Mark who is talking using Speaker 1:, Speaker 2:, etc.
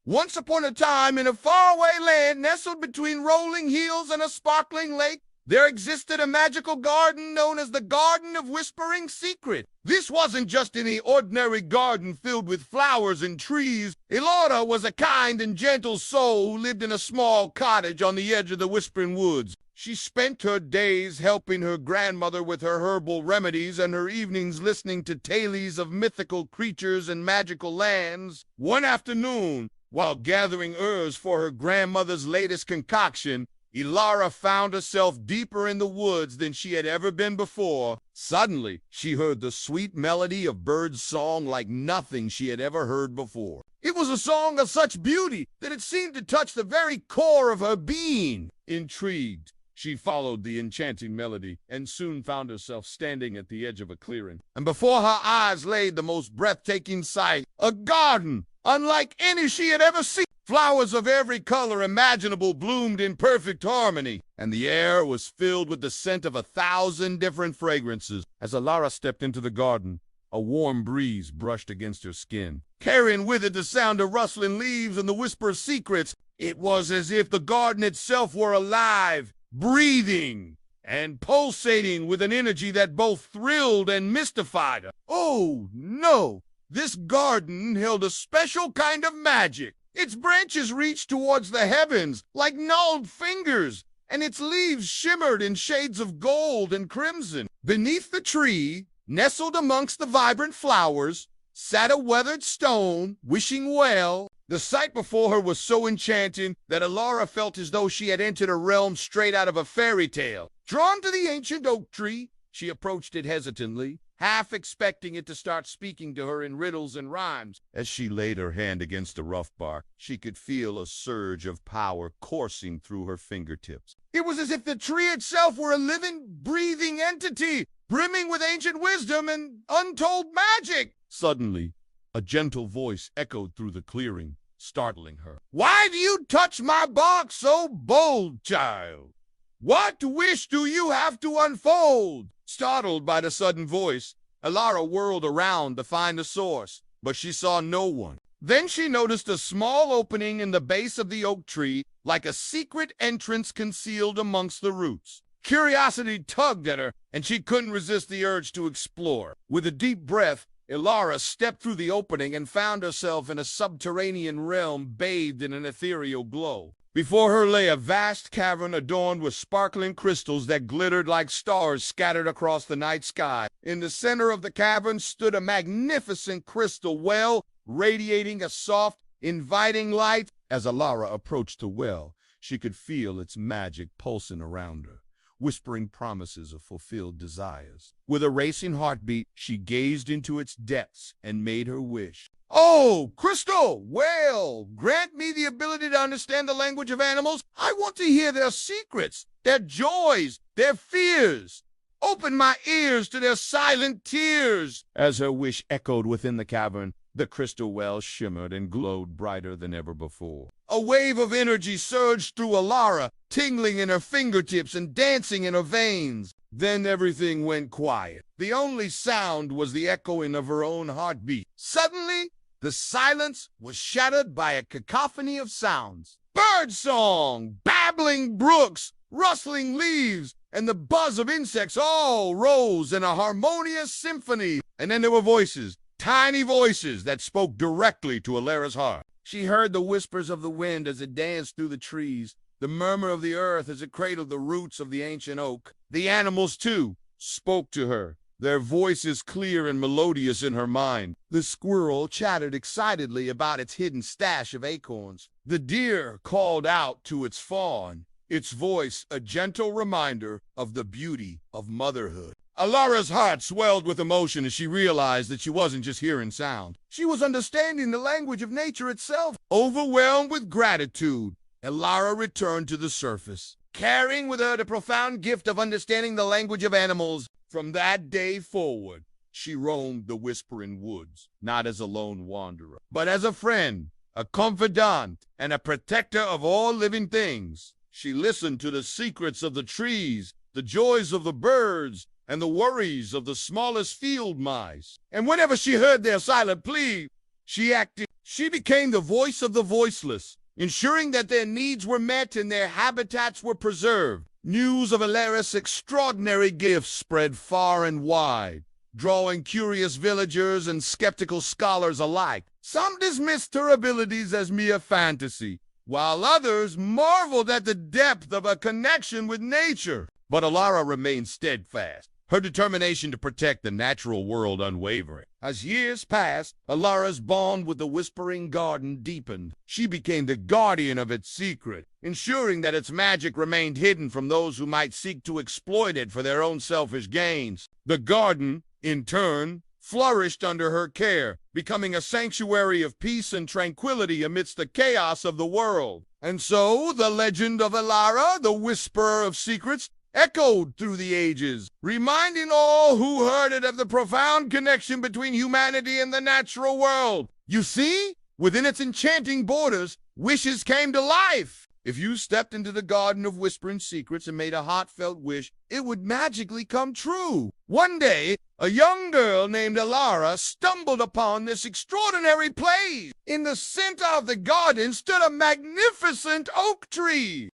Speaker 1: Once upon a time, in a faraway land nestled between rolling hills and a sparkling lake, there existed a magical garden known as the Garden of Whispering Secret. This wasn't just any ordinary garden filled with flowers and trees. Elora was a kind and gentle soul who lived in a small cottage on the edge of the Whispering Woods. She spent her days helping her grandmother with her herbal remedies and her evenings listening to tales of mythical creatures and magical lands. One afternoon, while gathering herbs for her grandmother's latest concoction, Elora found herself deeper in the woods than she had ever been before. Suddenly, she heard the sweet melody of birds' song like nothing she had ever heard before. It was a song of such beauty that it seemed to touch the very core of her being. Intrigued, she followed the enchanting melody and soon found herself standing at the edge of a clearing. And before her eyes lay the most breathtaking sight, a garden unlike any she had ever seen. Flowers of every color imaginable bloomed in perfect harmony, and the air was filled with the scent of 1,000 different fragrances. As Elora stepped into the garden, a warm breeze brushed against her skin, carrying with it the sound of rustling leaves and the whisper of secrets. It was as if the garden itself were alive, breathing, and pulsating with an energy that both thrilled and mystified her. Oh, no! This garden held a special kind of magic. Its branches reached towards the heavens like gnarled fingers, and its leaves shimmered in shades of gold and crimson. Beneath the tree, nestled amongst the vibrant flowers, sat a weathered stone, wishing well. The sight before her was so enchanting that Elora felt as though she had entered a realm straight out of a fairy tale. Drawn to the ancient oak tree, she approached it hesitantly, half expecting it to start speaking to her in riddles and rhymes. As she laid her hand against the rough bark, she could feel a surge of power coursing through her fingertips. It was as if the tree itself were a living, breathing entity, brimming with ancient wisdom and untold magic. Suddenly, a gentle voice echoed through the clearing, startling her. "Why do you touch my bark so bold, child? What wish do you have to unfold?" Startled by the sudden voice, Elora whirled around to find the source, but she saw no one. Then she noticed a small opening in the base of the oak tree, like a secret entrance concealed amongst the roots. Curiosity tugged at her, and she couldn't resist the urge to explore. With a deep breath, Elora stepped through the opening and found herself in a subterranean realm bathed in an ethereal glow. Before her lay a vast cavern adorned with sparkling crystals that glittered like stars scattered across the night sky. In the center of the cavern stood a magnificent crystal well, radiating a soft, inviting light. As Elora approached the well, she could feel its magic pulsing around her, whispering promises of fulfilled desires. With a racing heartbeat, she gazed into its depths and made her wish. "Oh, crystal well, grant me the ability to understand the language of animals. I want to hear their secrets, their joys, their fears. Open my ears to their silent tears." As her wish echoed within the cavern, the crystal well shimmered and glowed brighter than ever before. A wave of energy surged through Elora, tingling in her fingertips and dancing in her veins. Then everything went quiet. The only sound was the echoing of her own heartbeat. Suddenly, the silence was shattered by a cacophony of sounds. Birdsong, babbling brooks, rustling leaves, and the buzz of insects all rose in a harmonious symphony. And then there were voices, tiny voices that spoke directly to Elora's heart. She heard the whispers of the wind as it danced through the trees, the murmur of the earth as it cradled the roots of the ancient oak. The animals, too, spoke to her, their voices clear and melodious in her mind. The squirrel chattered excitedly about its hidden stash of acorns. The deer called out to its fawn, its voice a gentle reminder of the beauty of motherhood. Elora's heart swelled with emotion as she realized that she wasn't just hearing sound. She was understanding the language of nature itself. Overwhelmed with gratitude, Elora returned to the surface, carrying with her the profound gift of understanding the language of animals. From that day forward, she roamed the Whispering Woods, not as a lone wanderer, but as a friend, a confidant, and a protector of all living things. She listened to the secrets of the trees, the joys of the birds, and the worries of the smallest field mice. And whenever she heard their silent plea, She became the voice of the voiceless, ensuring that their needs were met and their habitats were preserved. News of Alara's extraordinary gifts spread far and wide, drawing curious villagers and skeptical scholars alike. Some dismissed her abilities as mere fantasy, while others marveled at the depth of a connection with nature. But Alara remained steadfast, her determination to protect the natural world unwavering. As years passed, Alara's bond with the Whispering Garden deepened. She became the guardian of its secret, ensuring that its magic remained hidden from those who might seek to exploit it for their own selfish gains. The garden, in turn, flourished under her care, becoming a sanctuary of peace and tranquility amidst the chaos of the world. And so, the legend of Alara, the Whisperer of Secrets, echoed through the ages, reminding all who heard it of the profound connection between humanity and the natural world. You see, within its enchanting borders, wishes came to life. If you stepped into the Garden of Whispering Secrets and made a heartfelt wish, it would magically come true. One day, a young girl named Alara stumbled upon this extraordinary place. In the center of the garden stood a magnificent oak tree.